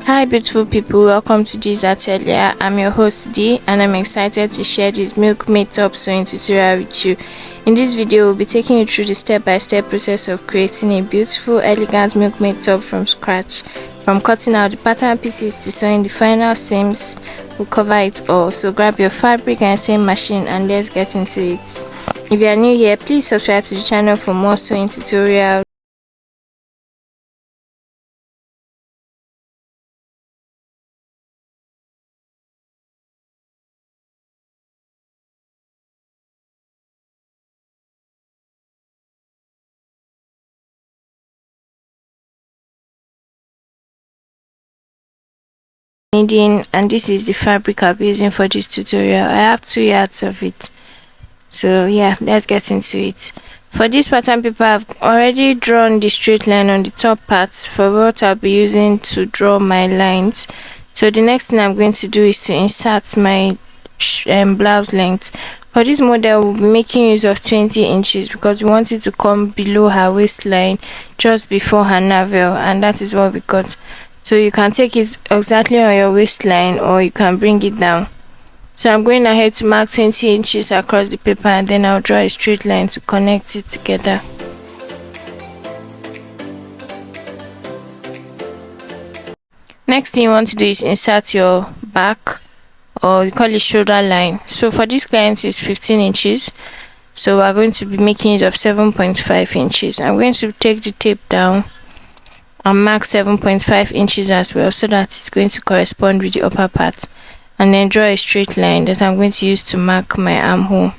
Hi beautiful people, welcome to this atelier. I'm your host D and I'm excited to share this Milkmaid top sewing tutorial with you. In this video, we'll be taking you through the step-by-step process of creating a beautiful, elegant Milkmaid top from scratch. From cutting out the pattern pieces to sewing the final seams, we'll cover it all. So grab your fabric and sewing machine and let's get into it. If you are new here, please subscribe to the channel for more sewing tutorials. Needing, and this is the fabric I'll be using for this tutorial. I have 2 yards of it, so yeah, let's get into it. For this pattern paper, I've already drawn the straight line on the top part for what I'll be using to draw my lines. So the next thing I'm going to do is to insert my blouse length. For this model, we'll be making use of 20 inches because we want it to come below her waistline, just before her navel, and that is what we got. So you can take it exactly on your waistline or you can bring it down. So I'm going ahead to mark 20 inches across the paper and then I'll draw a straight line to connect it together. Next thing you want to do is insert your back, or we call it shoulder line. So for this client is 15 inches. So we're going to be making use of 7.5 inches. I'm going to take the tape down and mark 7.5 inches as well, so that it's going to correspond with the upper part, and then draw a straight line that I'm going to use to mark my armhole.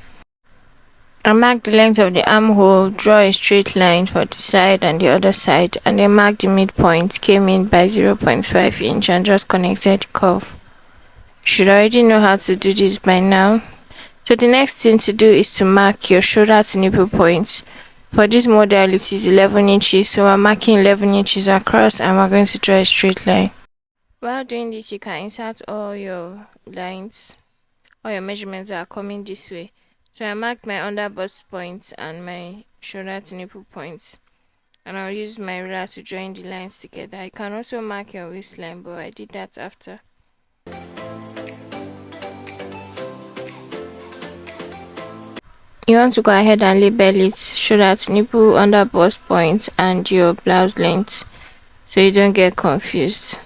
I mark the length of the armhole, draw a straight line for the side and the other side, and then mark the midpoint, came in by 0.5 inch and just connected the curve. You should already know how to do this by now. So the next thing to do is to mark your shoulder to nipple points. For this model, it is 11 inches, so I'm marking 11 inches across and we're going to draw a straight line. While doing this, you can insert all your lines, all your measurements that are coming this way. So I marked my under bust points and my shoulder to nipple points, and I'll use my ruler to join the lines together. I can also mark your waistline, but I did that after. You want to go ahead and label it shoulder to nipple, under bust point, and your blouse length, so you don't get confused.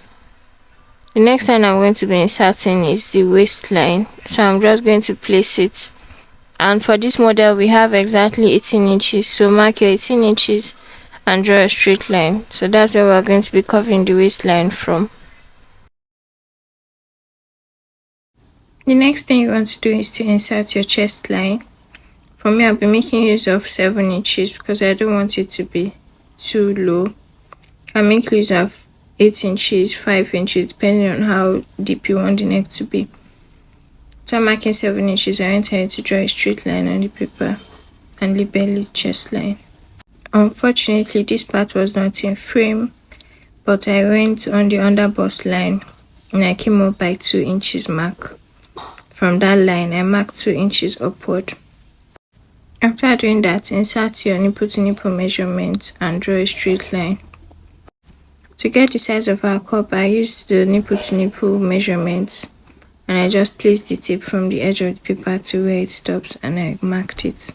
The next line I'm going to be inserting is the waistline, so I'm just going to place it. And for this model, we have exactly 18 inches, so mark your 18 inches and draw a straight line. So that's where we're going to be covering the waistline from. The next thing you want to do is to insert your chest line. For me, I'll be making use of 7 inches because I don't want it to be too low. I make use of 8 inches, 5 inches, depending on how deep you want the neck to be. After marking 7 inches, I went ahead to draw a straight line on the paper and label it chest line. Unfortunately, this part was not in frame, but I went on the under bust line and I came up by 2 inches mark. From that line, I marked 2 inches upward. After doing that, insert your nipple to nipple measurements and draw a straight line. To get the size of our cup, I used the nipple to nipple measurements and I just placed the tape from the edge of the paper to where it stops and I marked it.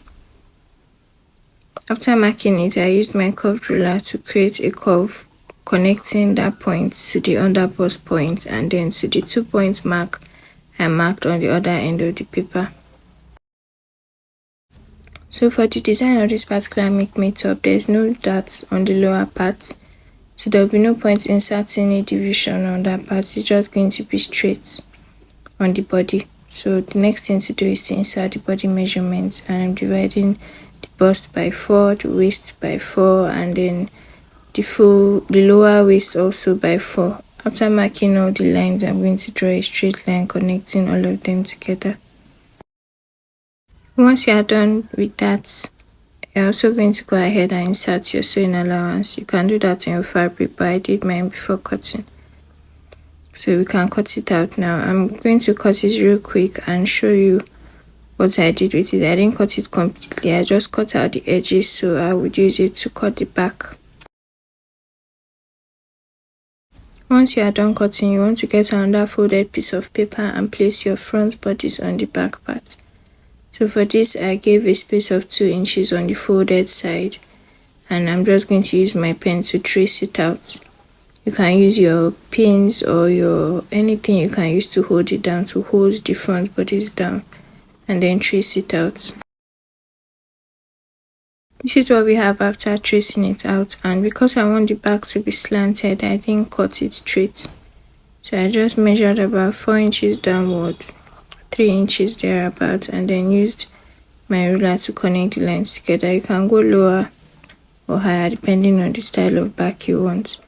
After marking it, I used my curved ruler to create a curve connecting that point to the under bust point and then to the 2 points mark I marked on the other end of the paper. So for the design of this particular Milkmaid top, there is no dots on the lower part, so there will be no point inserting a division on that part. It's just going to be straight on the body. So the next thing to do is to insert the body measurements, and I'm dividing the bust by 4, the waist by 4, and then the lower waist also by 4. After marking all the lines, I'm going to draw a straight line connecting all of them together. Once you are done with that, you're also going to go ahead and insert your sewing allowance. You can do that in your fabric, but I did mine before cutting. So we can cut it out now. I'm going to cut it real quick and show you what I did with it. I didn't cut it completely, I just cut out the edges so I would use it to cut the back. Once you are done cutting, you want to get another folded piece of paper and place your front bodice on the back part. So for this, I gave a space of 2 inches on the folded side, and I'm just going to use my pen to trace it out. You can use your pins or anything you can use to hold it down, to hold the front bodice down, and then trace it out. This is what we have after tracing it out, and because I want the back to be slanted, I didn't cut it straight. So I just measured about 4 inches downward, 3 inches thereabout, and then used my ruler to connect the lines together. You can go lower or higher depending on the style of back you want.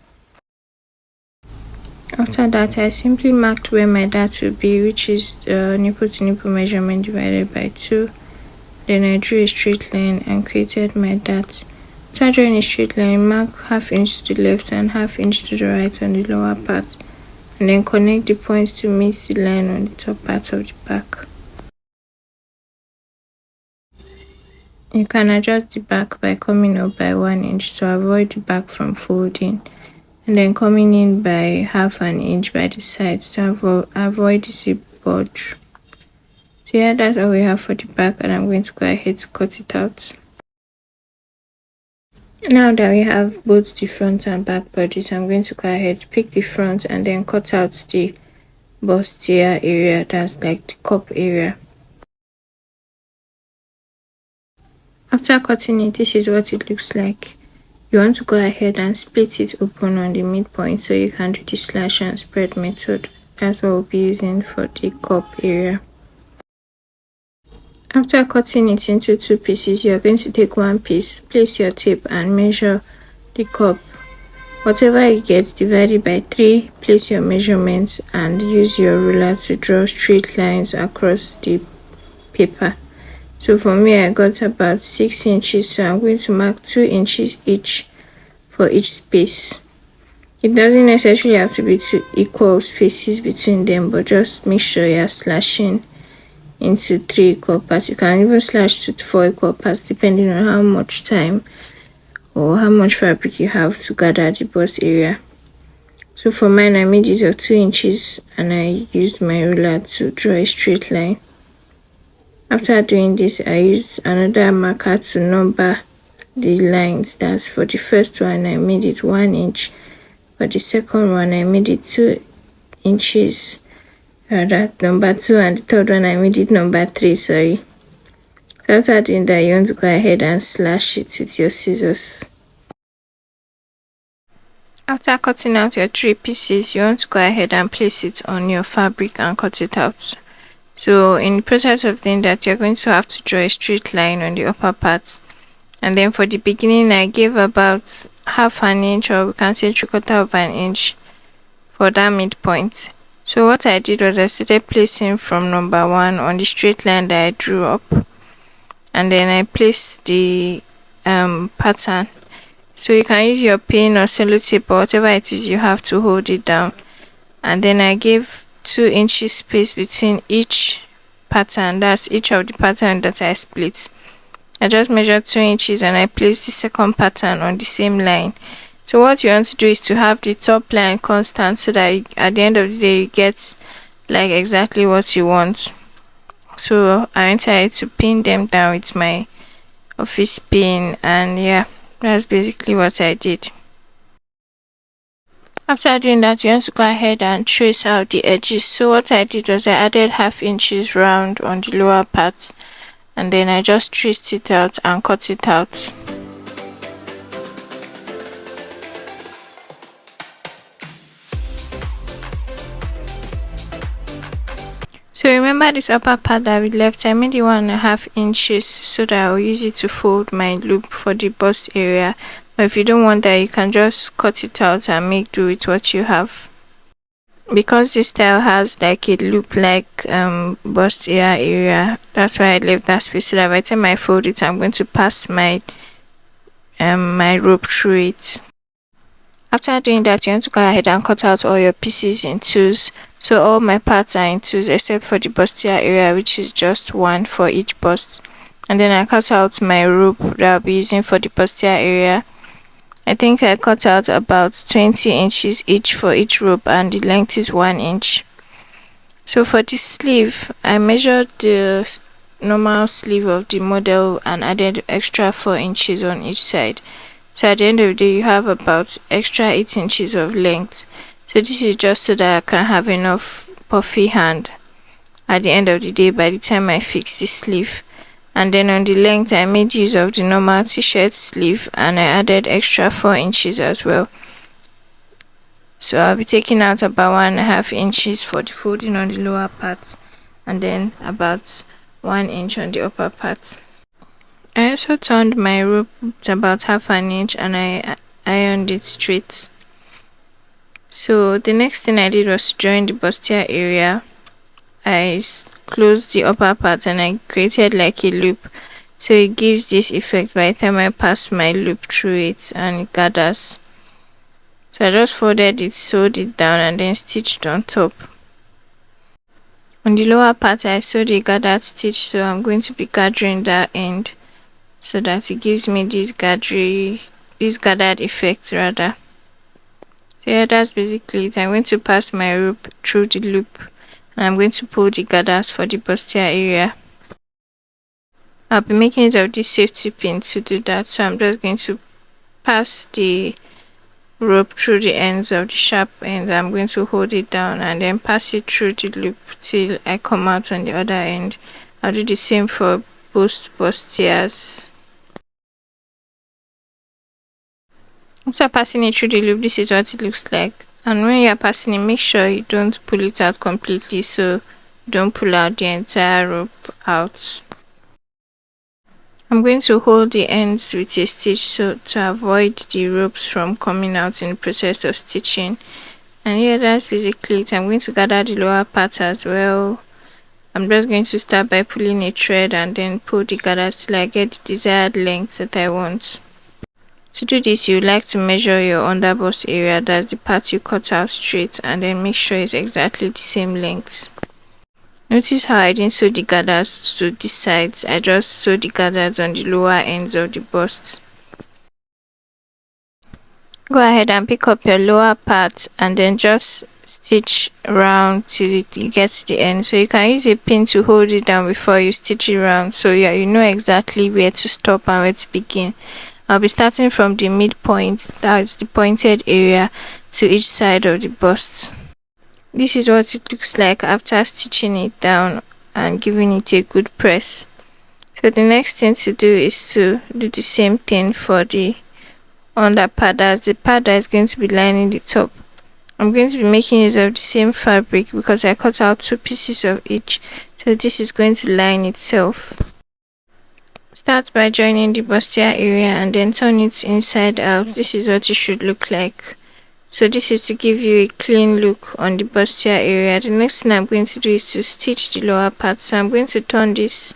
After that, I simply marked where my dart will be, which is the nipple to nipple measurement divided by 2. Then I drew a straight line and created my dart. After drawing a straight line, mark ½ inch to the left and ½ inch to the right on the lower part, and then connect the points to meet the line on the top part of the back. You can adjust the back by coming up by 1 inch to avoid the back from folding, and then coming in by ½ an inch by the sides to avoid the zip bulge. So yeah, that's all we have for the back, and I'm going to go ahead to cut it out. Now that we have both the front and back bodies, I'm going to go ahead to pick the front and then cut out the bustier area, that's like the cup area. After cutting it, this is what it looks like. You want to go ahead and split it open on the midpoint so you can do the slash and spread method. That's what we'll be using for the cup area. After cutting it into 2 pieces, you are going to take 1 piece, place your tape and measure the cup. Whatever you get, divide it by 3, place your measurements and use your ruler to draw straight lines across the paper. So for me, I got about 6 inches, so I'm going to mark 2 inches each for each space. It doesn't necessarily have to be 2 equal spaces between them, but just make sure you're slashing into 3 equal parts. You can even slash to 4 equal parts depending on how much time or how much fabric you have to gather the bust area. So for mine, I made use of 2 inches and I used my ruler to draw a straight line. After doing this, I used another marker to number the lines. That's for the first one, I made it 1 inch. For the second one, I made it 2 inches. That number 2, and the third one I made it number 3, sorry. So after doing that, you want to go ahead and slash it with your scissors. After cutting out your 3 pieces, you want to go ahead and place it on your fabric and cut it out. So in the process of doing that, you're going to have to draw a straight line on the upper part. And then for the beginning, I gave about ½ an inch, or we can say 3/4 of an inch for that midpoint. So what I did was I started placing from number 1 on the straight line that I drew up, and then I placed the pattern. So you can use your pin or sellotape or whatever it is you have to hold it down, and then I gave 2 inches space between each pattern. That's each of the pattern that I split. I just measured 2 inches and I placed the second pattern on the same line. So what you want to do is to have the top line constant so that at the end of the day you get like exactly what you want. So I went ahead to pin them down with my office pin, and yeah, that's basically what I did. After doing that, you want to go ahead and trace out the edges. So what I did was I added ½ inches round on the lower part, and then I just traced it out and cut it out. So remember this upper part that we left, I made it 1½ inches so that I'll use it to fold my loop for the bust area. But if you don't want that, you can just cut it out and make do with what you have. Because this style has like a loop like bust area, that's why I left that space so that by the time I fold it, I'm going to pass my my rope through it. After doing that, you want to go ahead and cut out all your pieces in 2s. So all my parts are in 2s except for the bustier area, which is just 1 for each bust. And then I cut out my rope that I'll be using for the bustier area. I think I cut out about 20 inches each for each rope, and the length is 1 inch. So for the sleeve, I measured the normal sleeve of the model and added extra 4 inches on each side. So at the end of the day, you have about extra 8 inches of length. So this is just so that I can have enough puffy hand at the end of the day by the time I fix the sleeve. And then on the length, I made use of the normal t-shirt sleeve and I added extra 4 inches as well. So I'll be taking out about 1.5 inches for the folding on the lower part, and then about 1 inch on the upper part. I also turned my rope to about 1/2 inch and I ironed it straight. So the next thing I did was to join the bustier area. I closed the upper part and I created like a loop, so it gives this effect by the time I pass my loop through it and it gathers. So I just folded it, sewed it down, and then stitched on top. On the lower part, I sewed a gathered stitch, so I'm going to be gathering that end so that it gives me this gathered effect rather. So yeah, that's basically it. I'm going to pass my rope through the loop and I'm going to pull the gathers for the bustier area. I'll be making use of this safety pin to do that, so I'm just going to pass the rope through the ends of the sharp end. I'm going to hold it down and then pass it through the loop till I come out on the other end. I'll do the same for both bustiers. After passing it through the loop, this is what it looks like. And when you are passing it, make sure you don't pull it out completely, so you don't pull out the entire rope out. I'm going to hold the ends with a stitch so to avoid the ropes from coming out in the process of stitching. And yeah, that's basically it. I'm going to gather the lower part as well. I'm just going to start by pulling a thread and then pull the gathers till I get the desired length that I want. To do this, you like to measure your underbust area, that's the part you cut out straight, and then make sure it's exactly the same length. Notice how I didn't sew the gathers to the sides, I just sewed the gathers on the lower ends of the bust. Go ahead and pick up your lower part and then just stitch around till you get to the end. So you can use a pin to hold it down before you stitch it around, so yeah, you know exactly where to stop and where to begin. I'll be starting from the midpoint, that's the pointed area, to each side of the bust. This is what it looks like after stitching it down and giving it a good press. So the next thing to do is to do the same thing for the under part, as the part that is going to be lining the top. I'm going to be making use of the same fabric because I cut out 2 pieces of each, so this is going to line itself. Start by joining the bustier area and then turn it inside out. This is what it should look like. So this is to give you a clean look on the bustier area. The next thing I'm going to do is to stitch the lower part. So I'm going to turn this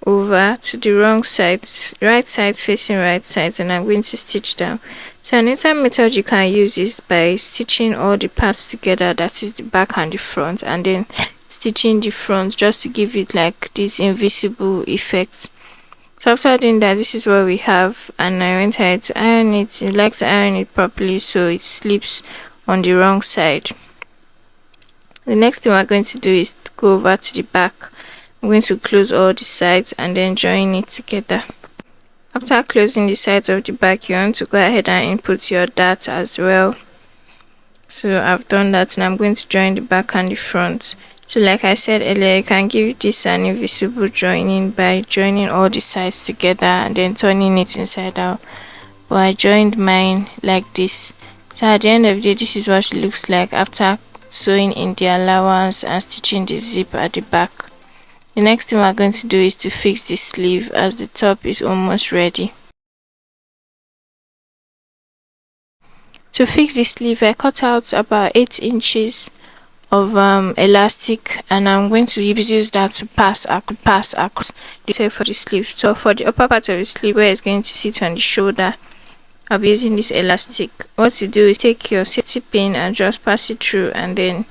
over to the wrong side, right side facing right side, and I'm going to stitch down. So another method you can use is by stitching all the parts together, that is the back and the front, and then stitching the front just to give it like this invisible effect. So after doing that, this is what we have, and I went ahead to iron it. You like to iron it properly so it slips on the wrong side. The next thing we're going to do is to go over to the back. I'm going to close all the sides and then join it together. After closing the sides of the back, you want to go ahead and input your dart as well. So I've done that and I'm going to join the back and the front. So like I said earlier, you can give this an invisible joining by joining all the sides together and then turning it inside out. But I joined mine like this. So at the end of the day, this is what it looks like after sewing in the allowance and stitching the zip at the back. The next thing we're going to do is to fix the sleeve, as the top is almost ready. To fix the sleeve, I cut out about 8 inches of elastic, and I'm going to use that to pass across for the sleeve. So for the upper part of the sleeve where it's going to sit on the shoulder, I'll be using this elastic. What to do is take your safety pin and just pass it through, and then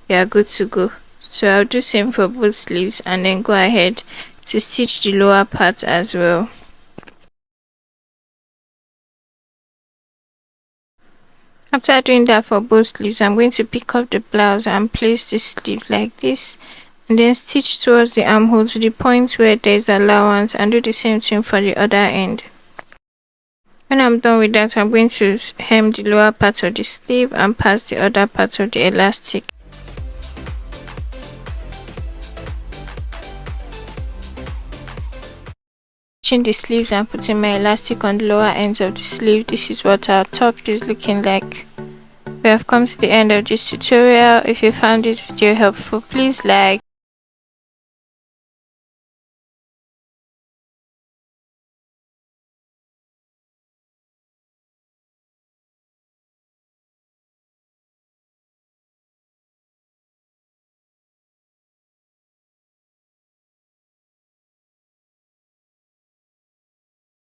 you're good to go. So I'll do same for both sleeves and then go ahead to stitch the lower part as well. After doing that for both sleeves, I'm going to pick up the blouse and place the sleeve like this, and then stitch towards the armhole to the point where there is allowance, and do the same thing for the other end. When I'm done with that, I'm going to hem the lower part of the sleeve and pass the other part of the elastic. The sleeves and putting my elastic on the lower ends of the sleeve. This is what our top is looking like. We have come to the end of this tutorial. If you found this video helpful, please like,